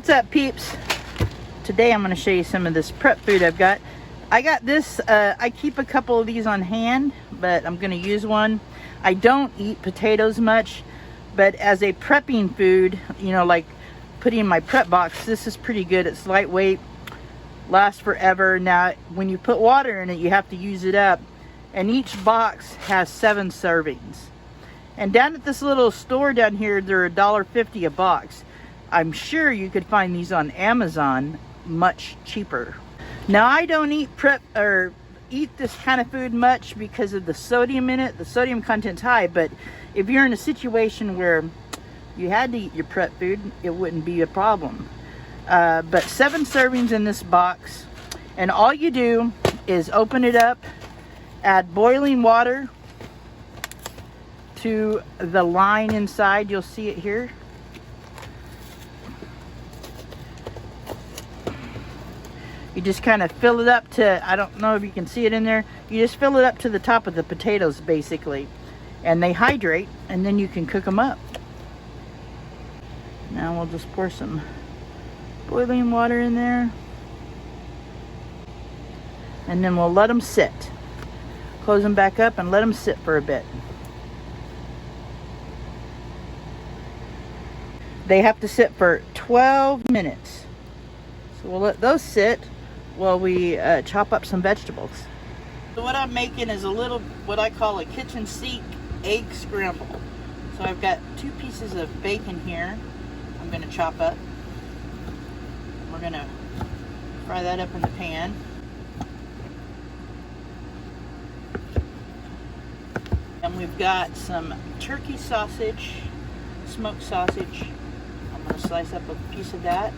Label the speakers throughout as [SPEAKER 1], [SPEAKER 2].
[SPEAKER 1] What's up, peeps? Today I'm going to show you some of this prep food I've got. I got this, I keep a couple of these on hand, but I'm going to use one. I don't eat potatoes much, but as a prepping food, you know, like putting in my prep box, this is pretty good. It's lightweight, lasts forever. Now, when you put water in it, you have to use it up. And each box has 7 servings. And down at this little store down here, they're $1.50 a box. I'm sure you could find these on Amazon much cheaper. Now, I don't eat this kind of food much because of the sodium in it. The sodium content's high, but if you're in a situation where you had to eat your prep food, it wouldn't be a problem. But 7 servings in this box, and all you do is open it up, add boiling water to the line inside. You'll see it here. You just kind of fill it up to, I don't know if you can see it in there, you just fill it up to the top of the potatoes basically, and they hydrate, and then you can cook them up. Now we'll just pour some boiling water in there, and then we'll let them sit. Close them back up and let them sit for a bit. They have to sit for 12 minutes. So we'll let those sit while we chop up some vegetables. So what I'm making is a little, what I call a kitchen sink egg scramble. So I've got 2 pieces of bacon here I'm going to chop up. We're going to fry that up in the pan. And we've got some turkey sausage, smoked sausage. I'm going to slice up a piece of that.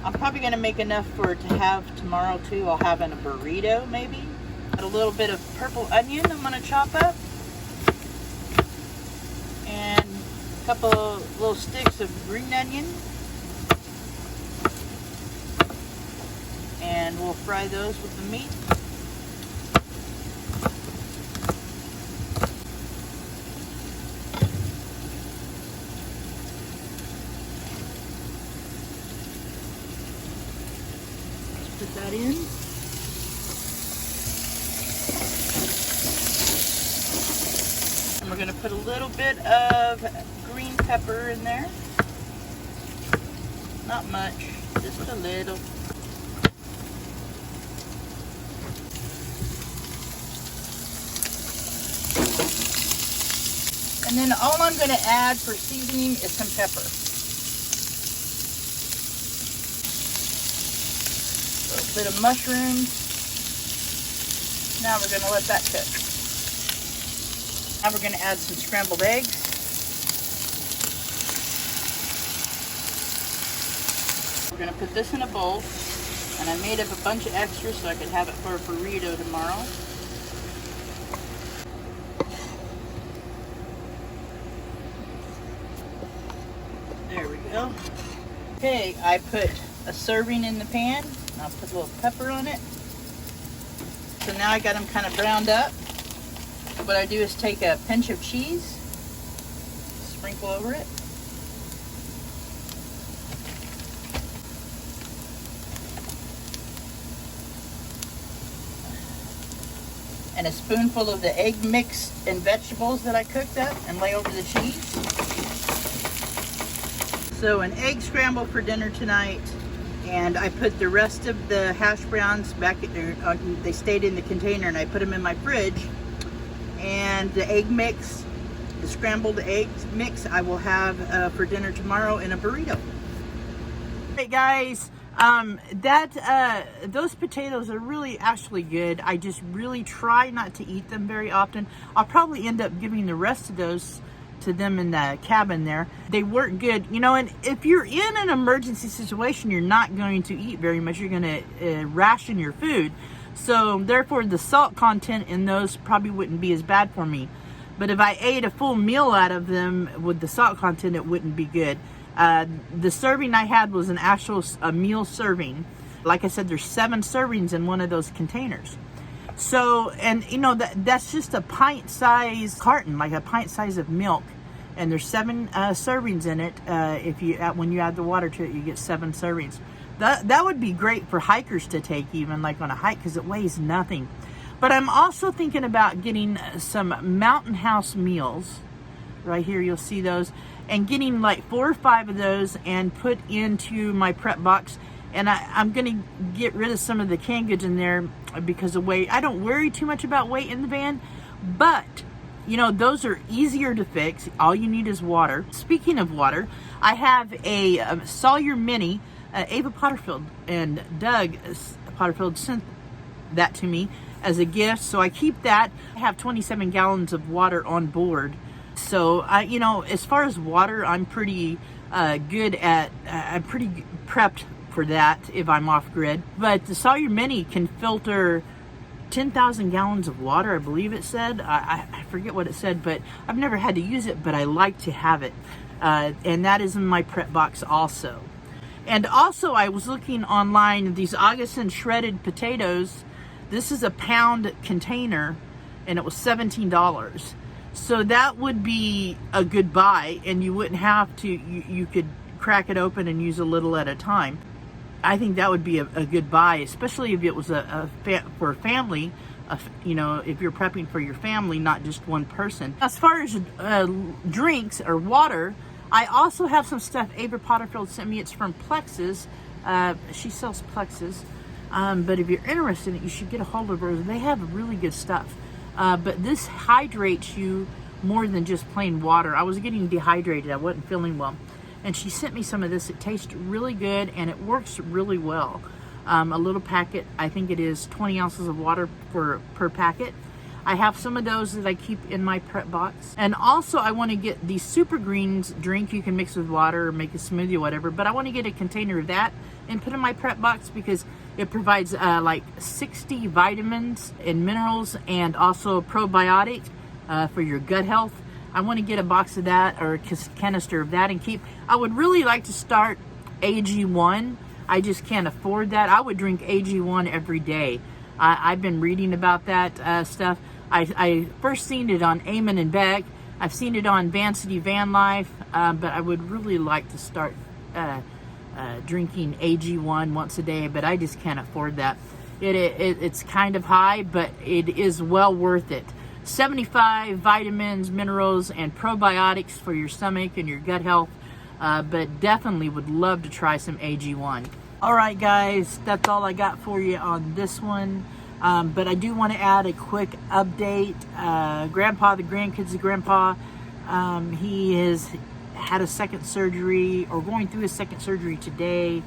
[SPEAKER 1] I'm probably going to make enough to have tomorrow too. I'll have in a burrito maybe. Got a little bit of purple onion I'm going to chop up. And a couple little sticks of green onion. And we'll fry those with the meat. Put that in. And we're going to put a little bit of green pepper in there. Not much, just a little. And then all I'm going to add for seasoning is some pepper. A bit of mushrooms. Now we're going to let that cook. Now we're going to add some scrambled eggs. We're going to put this in a bowl, and I made up a bunch of extras so I could have it for a burrito tomorrow. There we go. Okay, I put a serving in the pan. I'll put a little pepper on it. So now I got them kind of browned up. What I do is take a pinch of cheese, sprinkle over it. And a spoonful of the egg mix and vegetables that I cooked up and lay over the cheese. So an egg scramble for dinner tonight. And I put the rest of the hash browns back in there. They stayed in the container, and I put them in my fridge. And the egg mix, the scrambled eggs mix, I will have for dinner tomorrow in a burrito. Hey guys, those potatoes are really actually good. I just really try not to eat them very often. I'll probably end up giving the rest of those to them in the cabin there. They work good, you know, and if you're in an emergency situation, you're not going to eat very much. You're going to ration your food. So therefore the salt content in those probably wouldn't be as bad for me. But if I ate a full meal out of them with the salt content, it wouldn't be good. The serving I had was an actual meal serving. Like I said, there's 7 servings in one of those containers. So, and you know, that's just a pint size carton, like a pint size of milk. and there's 7 servings in it. If you when you add the water to it, you get 7 servings. That would be great for hikers to take, even like on a hike, because it weighs nothing. But I'm also thinking about getting some Mountain House meals. Right here, you'll see those, and getting like 4 or 5 of those and put into my prep box. And I'm gonna get rid of some of the canned goods in there because of weight. I don't worry too much about weight in the van, but you know, those are easier to fix. All you need is water. Speaking of water, I have a Sawyer Mini. Ava Potterfield and Doug Potterfield sent that to me as a gift, so I keep that. I have 27 gallons of water on board. So you know, as far as water, I'm pretty good at, I'm pretty prepped for that if I'm off grid. But the Sawyer Mini can filter 10,000 gallons of water, I believe it said. I forget what it said, but I've never had to use it, but I like to have it. And that is in my prep box also. And also, I was looking online, these Augustin shredded potatoes. This is a pound container, and it was $17. So that would be a good buy, and you wouldn't have to, you could crack it open and use a little at a time. I think that would be a good buy, especially if it was for a family, you know, if you're prepping for your family, not just one person. As far as drinks or water, I also have some stuff Ava Potterfield sent me. It's from Plexus. She sells Plexus. But if you're interested in it, you should get a hold of her. They have really good stuff. But this hydrates you more than just plain water. I was getting dehydrated. I wasn't feeling well. And she sent me some of this. It tastes really good, and it works really well. A little packet, I think it is 20 ounces of water per packet. I have some of those that I keep in my prep box. And also, I want to get the Super Greens drink you can mix with water or make a smoothie or whatever. But I want to get a container of that and put in my prep box because it provides like 60 vitamins and minerals and also probiotics for your gut health. I want to get a box of that or a canister of that and keep. I would really like to start AG1. I just can't afford that. I would drink AG1 every day. I've been reading about that stuff. I first seen it on Eamon and Beck. I've seen it on Vancity Van Life, but I would really like to start drinking AG1 once a day, but I just can't afford that. It's kind of high, but it is well worth it. 75 vitamins, minerals, and probiotics for your stomach and your gut health, but definitely would love to try some AG1. All right, guys, that's all I got for you on this one. But I do want to add a quick update. Grandpa, the grandkids of Grandpa, he has had a second surgery, or going through his second surgery today,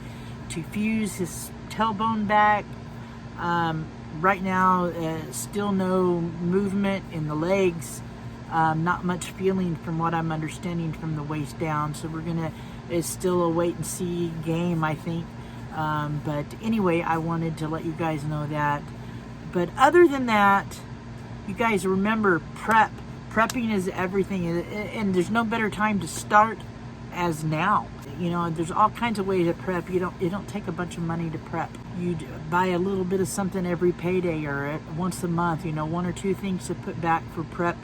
[SPEAKER 1] to fuse his tailbone back. Right now, still no movement in the legs. Not much feeling from what I'm understanding from the waist down. So it's still a wait and see game, I think. But anyway, I wanted to let you guys know that. But other than that, you guys remember prep. Prepping is everything, and there's no better time to start as now. You know, there's all kinds of ways to prep. It don't take a bunch of money to prep. You buy a little bit of something every payday or once a month. You know, 1 or 2 things to put back for prep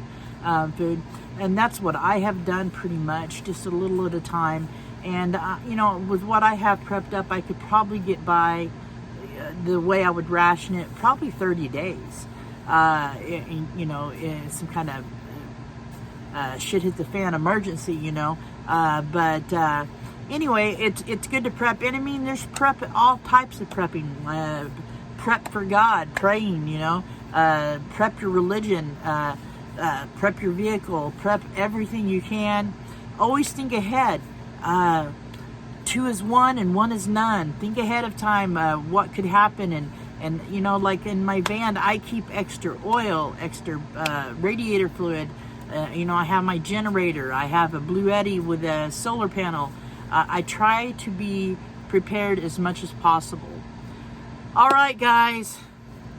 [SPEAKER 1] food, and that's what I have done pretty much, just a little at a time. And you know, with what I have prepped up, I could probably get by the way I would ration it, probably 30 days. You know, in some kind of shit hit the fan emergency, you know. But anyway, it's good to prep. And I mean, there's all types of prepping. Prep for God, praying, you know. Prep your religion. Prep your vehicle. Prep everything you can. Always think ahead. 2 is 1 and 1 is none. Think ahead of time what could happen. And you know, like in my van, I keep extra oil, extra radiator fluid. You know, I have my generator. I have a Blue Eddy with a solar panel. I try to be prepared as much as possible. All right, guys.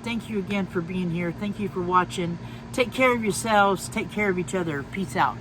[SPEAKER 1] Thank you again for being here. Thank you for watching. Take care of yourselves. Take care of each other. Peace out.